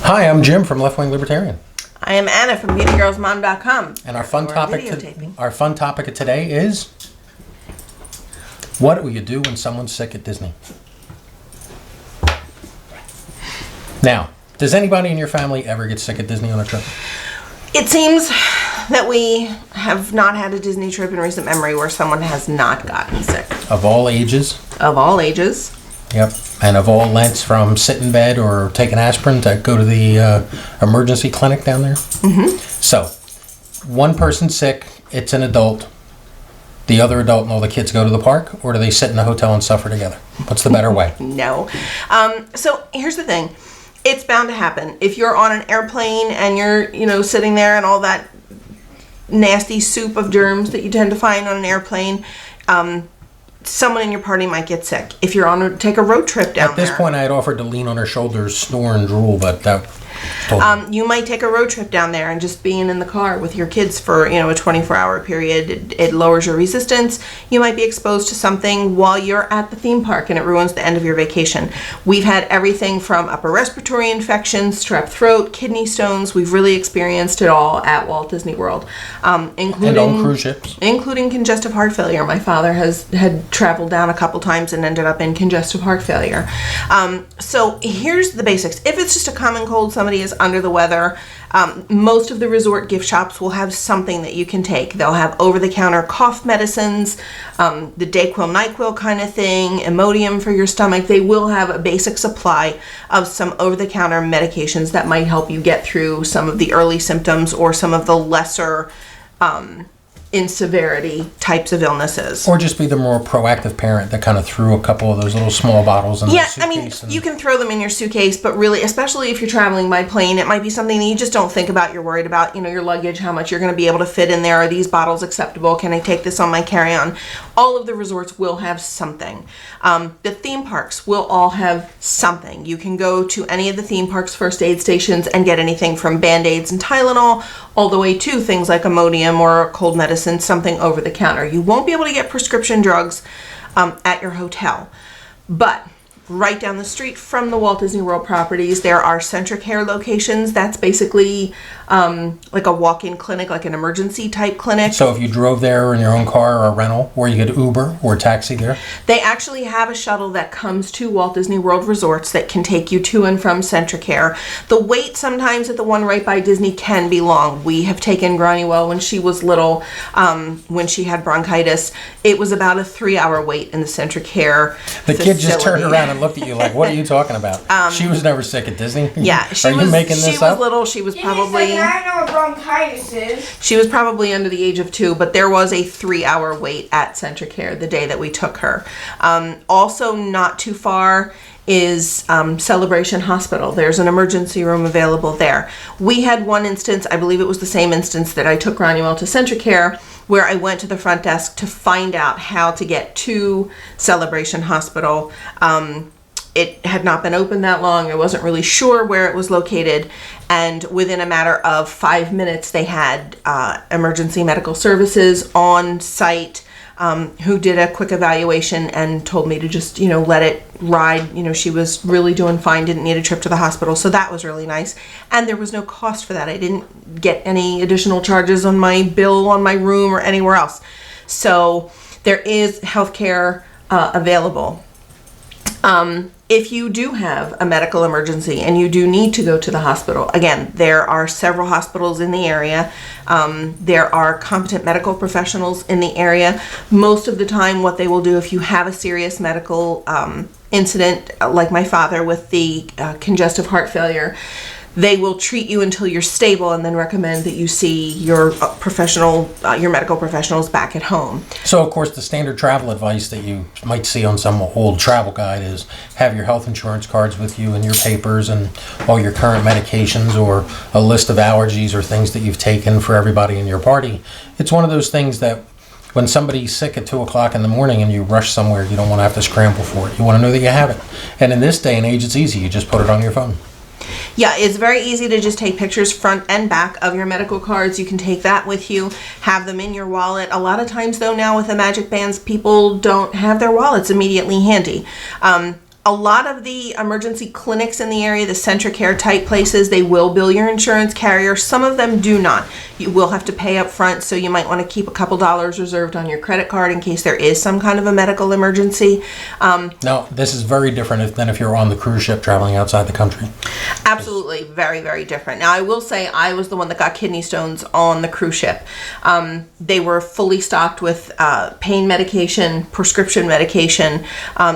Hi, I'm Jim from Left Wing Libertarian. I am Anna from BeautyGirlsMom.com. And our fun topic of today is, what will you do when someone's sick at Disney? Now, does anybody in your family ever get sick at Disney on a trip? It seems that we have not had a Disney trip in recent memory where someone has not gotten sick. Of all ages? Of all ages. Yep. And of all lengths, from sit in bed or take an aspirin to go to the emergency clinic down there? Mm-hmm. So, one person's sick, it's an adult. The other adult and all the kids go to the park, or do they sit in a hotel and suffer together? What's the better way? No. So here's the thing. It's bound to happen. If you're on an airplane and you're, sitting there and all that nasty soup of germs that you tend to find on an airplane, someone in your party might get sick. If you're take a road trip down there. At this point, I had offered to lean on her shoulders, snore and drool, but that... You might take a road trip down there and just being in the car with your kids for, a 24-hour period, it lowers your resistance. You might be exposed to something while you're at the theme park and it ruins the end of your vacation. We've had everything from upper respiratory infections, strep throat, kidney stones. We've really experienced it all at Walt Disney World, including and on cruise ships, including congestive heart failure. My father had traveled down a couple times and ended up in congestive heart failure. So here's the basics. If it's just a common cold, somebody is under the weather, most of the resort gift shops will have something that you can take. They'll have over-the-counter cough medicines, the Dayquil, NyQuil kind of thing, Imodium for your stomach. They will have a basic supply of some over-the-counter medications that might help you get through some of the early symptoms or some of the lesser in severity types of illnesses. Or just be the more proactive parent that kind of threw a couple of those little small bottles in the suitcase. You can throw them in your suitcase, but really, especially if you're traveling by plane, it might be something that you just don't think about. You're worried about, your luggage, how much you're going to be able to fit in there. Are these bottles acceptable? Can I take this on my carry-on? All of the resorts will have something. The theme parks will all have something. You can go to any of the theme parks' first aid stations and get anything from Band-Aids and Tylenol all the way to things like Imodium or cold medicine, something over the counter. You won't be able to get prescription drugs at your hotel, but right down the street from the Walt Disney World properties, there are Centricare locations. That's basically like a walk-in clinic, like an emergency type clinic. So if you drove there in your own car or a rental, or you get Uber or taxi there? They actually have a shuttle that comes to Walt Disney World resorts that can take you to and from Centricare. The wait sometimes at the one right by Disney can be long. We have taken Granuel when she was little, when she had bronchitis. It was about a 3-hour wait in the Centricare The kid just turned around and looked at you like, what are you talking about? She was never sick at Disney? Yeah. Are you making this up? She was little. She was probably... I know what bronchitis is. She was probably under the age of 2, but there was a 3-hour wait at Centricare the day that we took her. Also not too far is Celebration Hospital. There's an emergency room available there. We had one instance, I believe it was the same instance that I took Granuel to Centricare, where I went to the front desk to find out how to get to Celebration Hospital. It had not been open that long. I wasn't really sure where it was located. And within a matter of 5 minutes, they had emergency medical services on site who did a quick evaluation and told me to just, let it ride. She was really doing fine, didn't need a trip to the hospital. So that was really nice. And there was no cost for that. I didn't get any additional charges on my bill, on my room, or anywhere else. So there is healthcare available. If you do have a medical emergency and you do need to go to the hospital, again, there are several hospitals in the area. There are competent medical professionals in the area. Most of the time, what they will do if you have a serious medical incident, like my father with the congestive heart failure, they will treat you until you're stable and then recommend that you see your your medical professionals back at home. So, of course, the standard travel advice that you might see on some old travel guide is have your health insurance cards with you and your papers and all your current medications or a list of allergies or things that you've taken for everybody in your party. It's one of those things that when somebody's sick at 2 o'clock in the morning and you rush somewhere, you don't want to have to scramble for it. You want to know that you have it. And in this day and age, it's easy. You just put it on your phone. Yeah, it's very easy to just take pictures front and back of your medical cards. You can take that with you, have them in your wallet. A lot of times, though, now with the Magic Bands, people don't have their wallets immediately handy. A lot of the emergency clinics in the area, the Centricare type places, they will bill your insurance carrier. Some of them do not. You will have to pay up front, so you might want to keep a couple dollars reserved on your credit card in case there is some kind of a medical emergency. Now, this is very different than if you're on the cruise ship traveling outside the country. Absolutely, very, very different. Now, I will say I was the one that got kidney stones on the cruise ship. They were fully stocked with pain medication, prescription medication.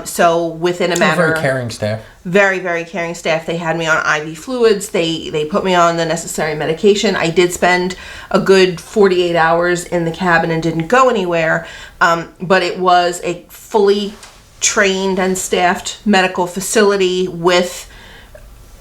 So within a matter, Very caring staff. very, very caring staff. They had me on IV fluids. They put me on the necessary medication. I did spend a good 48 hours in the cabin and didn't go anywhere. But it was a fully trained and staffed medical facility with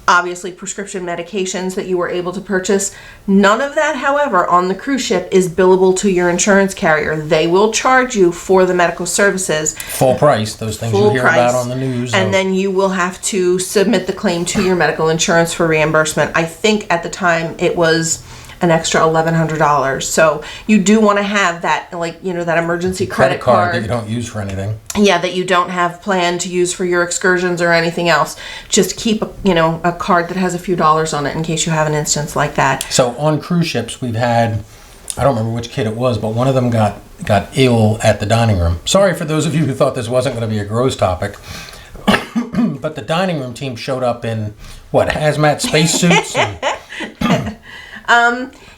obviously prescription medications that you were able to purchase. None of that, however, on the cruise ship is billable to your insurance carrier. They will charge you for the medical services. Full price, those things you hear about on the news. And then you will have to submit the claim to your medical insurance for reimbursement. I think at the time it was an extra $1,100. So you do want to have that, like, you know, that emergency credit card that you don't use for anything. Yeah, that you don't have planned to use for your excursions or anything else. Just keep, a card that has a few dollars on it in case you have an instance like that. So on cruise ships, we've had, I don't remember which kid it was, but one of them got ill at the dining room. Sorry for those of you who thought this wasn't going to be a gross topic. But the dining room team showed up in, hazmat spacesuits?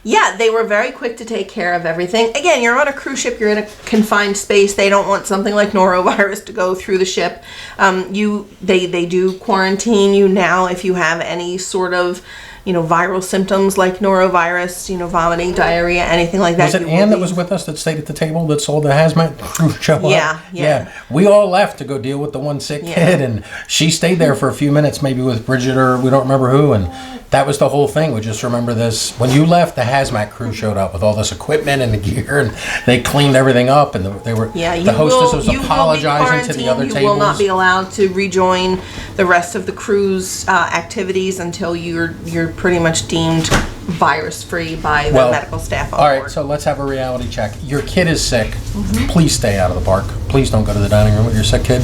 Yeah, they were very quick to take care of everything. Again, you're on a cruise ship, you're in a confined space. They don't want something like norovirus to go through the ship. They do quarantine you now if you have any sort of, viral symptoms like norovirus, vomiting, diarrhea, anything like that. Was it Ann that was with us that stayed at the table that saw the hazmat crew show up? Yeah. We all left to go deal with the one sick kid, and she stayed there for a few minutes, maybe with Bridget or we don't remember who, and that was the whole thing. We just remember this. When you left, the hazmat crew showed up with all this equipment and the gear, and they cleaned everything up, and the hostess was apologizing to the other tables. You will not be allowed to rejoin the rest of the cruise activities until you're pretty much deemed virus-free by the medical staff on board. All right, so let's have a reality check. Your kid is sick. Please stay out of the park. Please don't go to the dining room with your sick kid.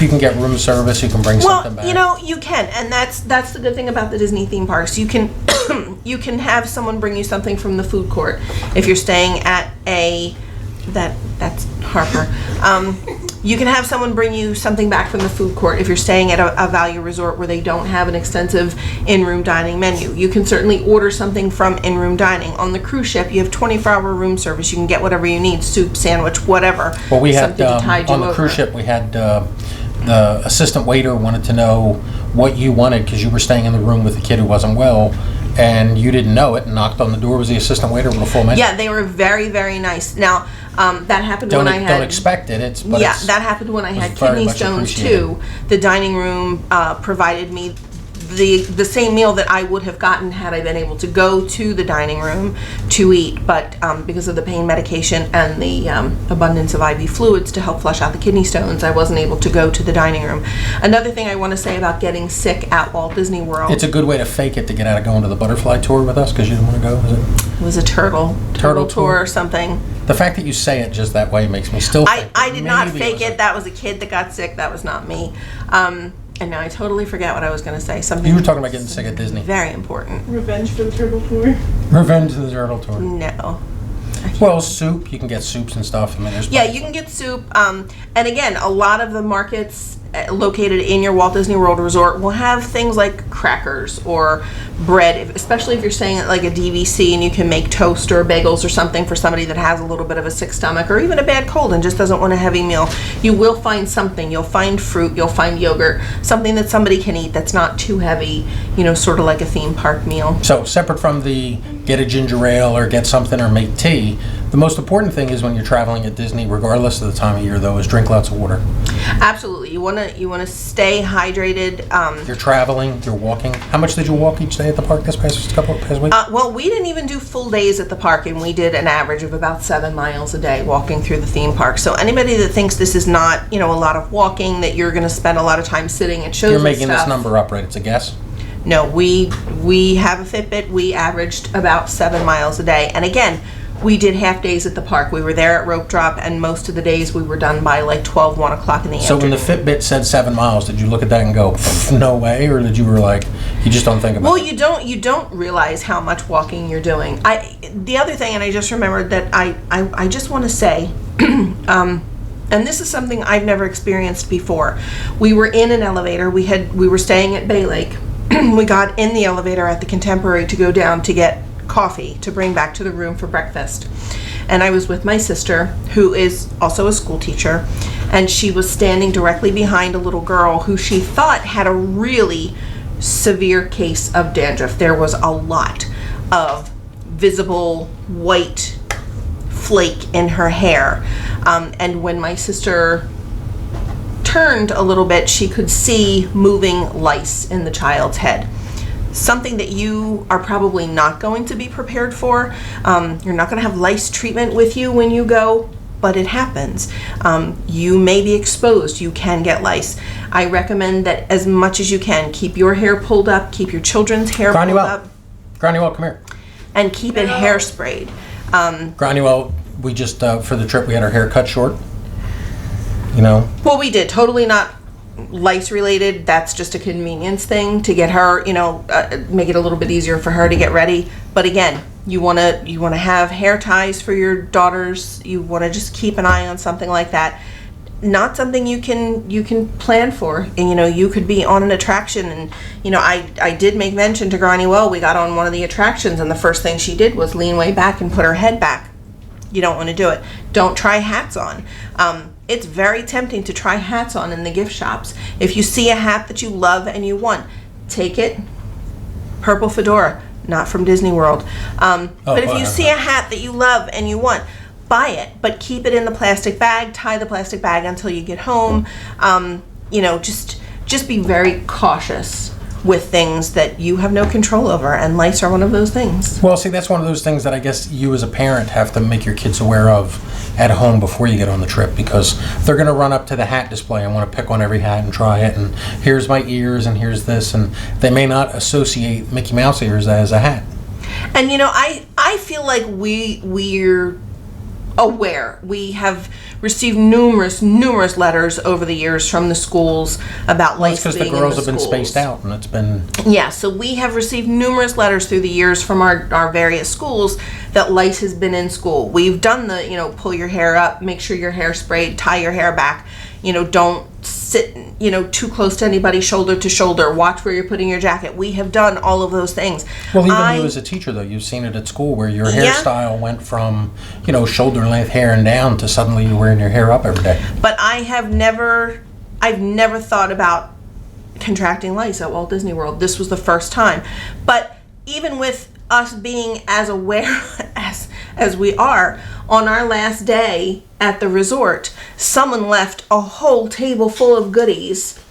You can get room service. You can bring something back. You can, and that's the good thing about the Disney theme parks. You can you can have someone bring you something from the food court if you're staying at that's Harper. You can have someone bring you something back from the food court if you're staying at a value resort where they don't have an extensive in-room dining menu. You can certainly order something from in-room dining. On the cruise ship, you have 24-hour room service. You can get whatever you need, soup, sandwich, whatever. Well, we had, on the cruise ship, we had the assistant waiter wanted to know what you wanted because you were staying in the room with a kid who wasn't well, and you didn't know it, and knocked on the door. Was the assistant waiter with a full menu? Yeah, they were very, very nice. Now, that happened when I had... Don't expect it. That happened when I had kidney stones, too. The dining room provided me the same meal that I would have gotten had I been able to go to the dining room to eat, but because of the pain medication and the abundance of IV fluids to help flush out the kidney stones, I wasn't able to go to the dining room. Another thing I want to say about getting sick at Walt Disney World... It's a good way to fake it to get out of going to the butterfly tour with us because you didn't want to go, is it? It was a turtle tour or something. The fact that you say it just that way makes me still think I did not fake it. That was a kid that got sick. That was not me. And now I totally forget what I was going to say. Something. You were talking about getting sick at Disney. Very important. Revenge for the Turtle Tour. Revenge for the Turtle Tour. No. Well, soup. You can get soups and stuff. You can get soup. And again, a lot of the markets located in your Walt Disney World resort will have things like crackers or bread, especially if you're staying at like a DVC and you can make toast or bagels or something for somebody that has a little bit of a sick stomach or even a bad cold and just doesn't want a heavy meal. You will find something. You'll find fruit, you'll find yogurt, something that somebody can eat that's not too heavy, sort of like a theme park meal. So separate from the get a ginger ale or get something or make tea, the most important thing is when you're traveling at Disney, regardless of the time of year though, is drink lots of water. Absolutely. You want to stay hydrated. You're traveling, you're walking. How much did you walk each day at the park this past week? Well, we didn't even do full days at the park, and we did an average of about 7 miles a day walking through the theme park. So anybody that thinks this is not, a lot of walking, that you're going to spend a lot of time sitting at shows You're making this number up, right? It's a guess? No, we have a Fitbit. We averaged about 7 miles a day. And again, we did half days at the park. We were there at rope drop, and most of the days we were done by like 12, 1 o'clock in the So when afternoon. the Fitbit said 7 miles, did you look at that and go, no way? Or did you were like, you just don't think about Well, it? you don't realize how much walking you're doing. The other thing, and I just remembered that I just want to say, and this is something I've never experienced before. We were in an elevator. We were staying at Bay Lake. We got in the elevator at the Contemporary to go down to get coffee to bring back to the room for breakfast. And I was with my sister, who is also a school teacher, and she was standing directly behind a little girl who she thought had a really severe case of dandruff. There was a lot of visible white flake in her hair. And when my sister turned a little bit, she could see moving lice in the child's head. Something that you are probably not going to be prepared for. You're not going to have lice treatment with you when you go, but it happens. You may be exposed. You can get lice. I recommend that as much as you can, keep your hair pulled up, keep your children's hair pulled up, Granuel, come here. and keep it hair sprayed. Granuel, we just, for the trip, we had our hair cut short. You know? Well, we did. Totally not lice related. That's just a convenience thing to get her, make it a little bit easier for her to get ready. But again, you want to have hair ties for your daughters. You want to just keep an eye on something like that. Not something you can plan for. And you could be on an attraction, and I did make mention to Granny, well, we got on one of the attractions, and the first thing she did was lean way back and put her head back. You don't want to do it. Don't try hats on. It's very tempting to try hats on in the gift shops. If you see a hat that you love and you want, take it. Purple fedora, not from Disney World. But if you see a hat that you love and you want, buy it, but keep it in the plastic bag. Tie the plastic bag until you get home. Just be very cautious with things that you have no control over, and lice are one of those things. Well, see, that's one of those things that I guess you as a parent have to make your kids aware of at home before you get on the trip, because they're going to run up to the hat display and want to pick on every hat and try it, and here's my ears and here's this, and they may not associate Mickey Mouse ears as a hat. And I feel like we're aware. We have received numerous letters over the years from the schools about lice Because being the girls in the have been schools. spaced out, and it's been... Yeah, so we have received numerous letters through the years from our various schools that lice has been in school. We've done the, pull your hair up, make sure your hair sprayed, tie your hair back, don't sit, too close to anybody, shoulder to shoulder, watch where you're putting your jacket. We have done all of those things. Well, even you as a teacher, though, you've seen it at school where your hairstyle went from, shoulder length hair and down to suddenly you're wearing your hair up every day. But I've never thought about contracting lice at Walt Disney World. This was the first time. But even with us being as aware as we are, on our last day at the resort, someone left a whole table full of goodies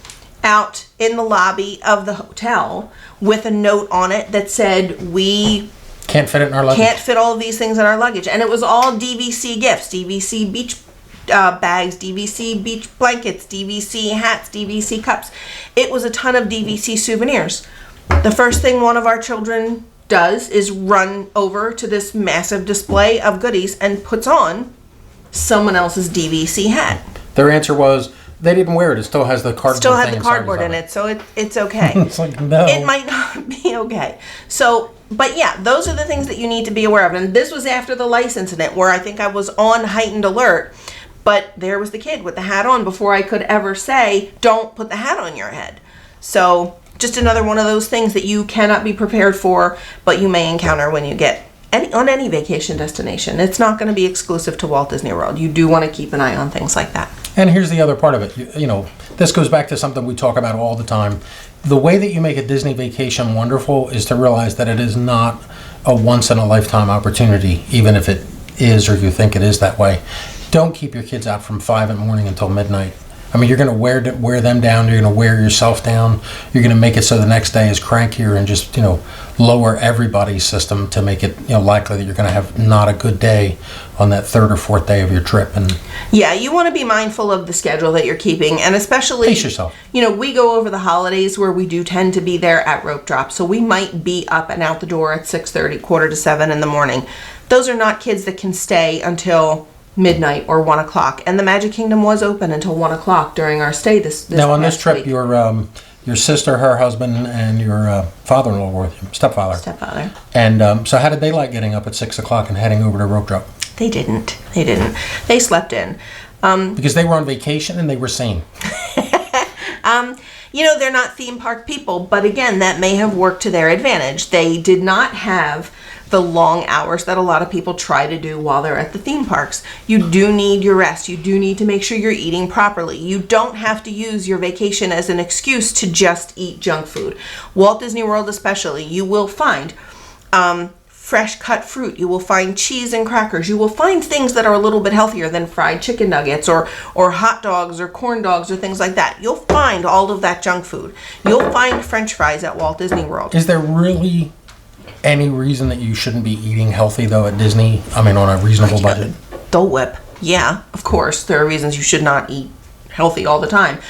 out in the lobby of the hotel with a note on it that said, we Can't fit it in our luggage. can't fit all of these things in our luggage. And it was all DVC gifts, DVC beach bags, DVC beach blankets, DVC hats, DVC cups. It was a ton of DVC souvenirs. The first thing one of our children does is run over to this massive display of goodies and puts on someone else's DVC hat. Their answer was, they didn't wear it. It still has the cardboard Still had thing the inside cardboard of in it, so it's okay. It's like, no. It might not be okay. So, but yeah, those are the things that you need to be aware of. And this was after the lice incident, where I think I was on heightened alert, but there was the kid with the hat on before I could ever say, don't put the hat on your head. So just another one of those things that you cannot be prepared for, but you may encounter when you get on any vacation destination. It's not going to be exclusive to Walt Disney World. You do want to keep an eye on things like that. And here's the other part of it. This goes back to something we talk about all the time. The way that you make a Disney vacation wonderful is to realize that it is not a once-in-a-lifetime opportunity, even if it is or you think it is that way. Don't keep your kids out from 5 in the morning until midnight. I mean, you're going to wear them down. You're going to wear yourself down. You're going to make it so the next day is crankier and just, lower everybody's system to make it, likely that you're going to have not a good day on that third or fourth day of your trip. And yeah, you want to be mindful of the schedule that you're keeping, and especially, pace yourself. We go over the holidays where we do tend to be there at rope drop, so we might be up and out the door at 6:30, 6:45 in the morning. Those are not kids that can stay until midnight or 1 o'clock, and the Magic Kingdom was open until 1 o'clock during our stay this Now on this past trip, week. your sister, her husband, and your father-in-law were with you, Stepfather. And so how did they like getting up at 6 o'clock and heading over to rope drop? They didn't. They slept in. Because they were on vacation and they were sane. They're not theme park people, but again, that may have worked to their advantage. They did not have the long hours that a lot of people try to do while they're at the theme parks. You do need your rest. You do need to make sure you're eating properly. You don't have to use your vacation as an excuse to just eat junk food. Walt Disney World especially, you will find fresh cut fruit. You will find cheese and crackers. You will find things that are a little bit healthier than fried chicken nuggets or hot dogs or corn dogs or things like that. You'll find all of that junk food. You'll find French fries at Walt Disney World. Is there really any reason that you shouldn't be eating healthy, though, at Disney? I mean, on a reasonable budget? Dole Whip. Yeah, of course. There are reasons you should not eat healthy all the time.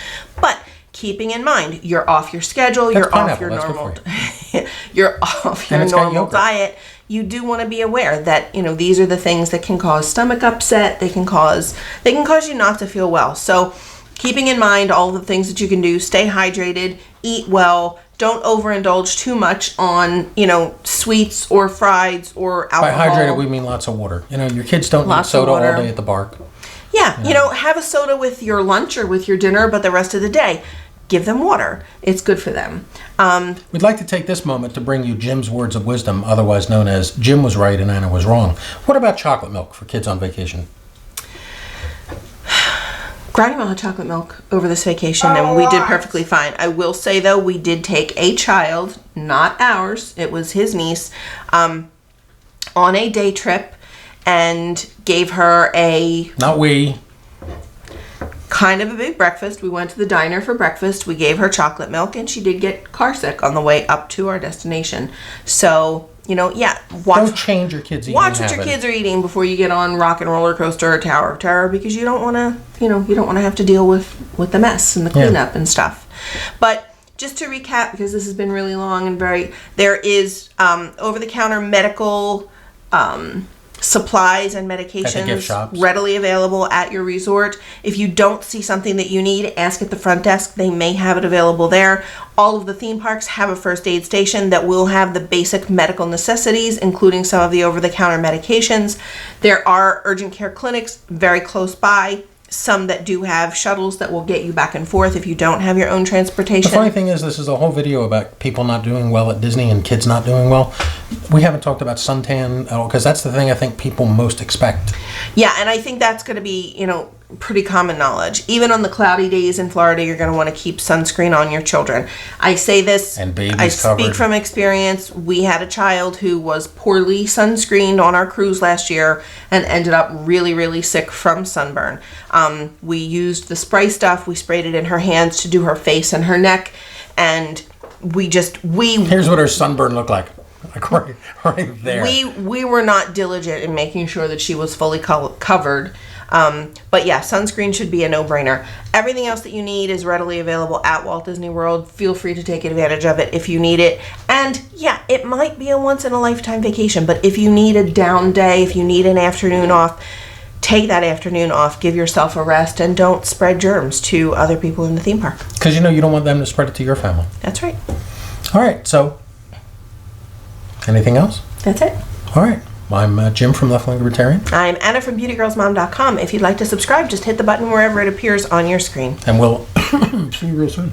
But keeping in mind, you're off your schedule, That's you're off pineapple. your That's good normal for you. you're off your And it's got normal yogurt. diet. You do want to be aware that, these are the things that can cause stomach upset. They can cause you not to feel well. So keeping in mind all the things that you can do, stay hydrated, eat well, don't overindulge too much on, sweets or frieds or By alcohol. hydrated, we mean lots of water. Your kids don't need Lots of soda all water. day at the park. Yeah, have a soda with your lunch or with your dinner, but the rest of the day, give them water. It's good for them. We'd like to take this moment to bring you Jim's words of wisdom, otherwise known as Jim was right and Anna was wrong. What about chocolate milk for kids on vacation? Granny Mom had chocolate milk over this vacation, and we did perfectly fine. I will say, though, we did take a child, not ours, it was his niece, on a day trip and gave her a Not we. kind of a big breakfast. We went to the diner for breakfast. We gave her chocolate milk, and she did get car sick on the way up to our destination. So, Don't change your kids' eating watch what habit. your kids are eating before you get on Rock and Roller Coaster or Tower of Terror, because you don't want to, have to deal with the mess and the cleanup and stuff. But just to recap, because this has been really long and there is over-the-counter medical supplies and At the gift medications shops. readily available at your resort. If you don't see something that you need, ask at the front desk. They may have it available there. All of the theme parks have a first aid station that will have the basic medical necessities, including some of the over-the-counter medications. There are urgent care clinics very close by. Some that do have shuttles that will get you back and forth if you don't have your own The transportation. funny thing is, this is a whole video about people not doing well at Disney and kids not doing well. We haven't talked about suntan at all, because that's the thing I think people most expect. Yeah, and I think that's going to be, pretty common knowledge. Even on the cloudy days in Florida, you're going to want to keep sunscreen on your children. I say this, And babies I speak covered. from experience. We had a child who was poorly sunscreened on our cruise last year and ended up really, really sick from sunburn. We used the spray stuff. We sprayed it in her hands to do her face and her neck, and Here's what her sunburn looked like. Right there. We were not diligent in making sure that she was fully covered. But yeah, sunscreen should be a no-brainer. Everything else that you need is readily available at Walt Disney World. Feel free to take advantage of it if you need it. And yeah, it might be a once-in-a-lifetime vacation, but if you need a down day, if you need an afternoon off, take that afternoon off, give yourself a rest, and don't spread germs to other people in the theme park. Because you don't want them to spread it to your family. That's right. All right, so anything else? That's it. All right. I'm Jim from Left Wing Libertarian. I'm Anna from BeautyGirlsMom.com. If you'd like to subscribe, just hit the button wherever it appears on your screen. And we'll see you real soon.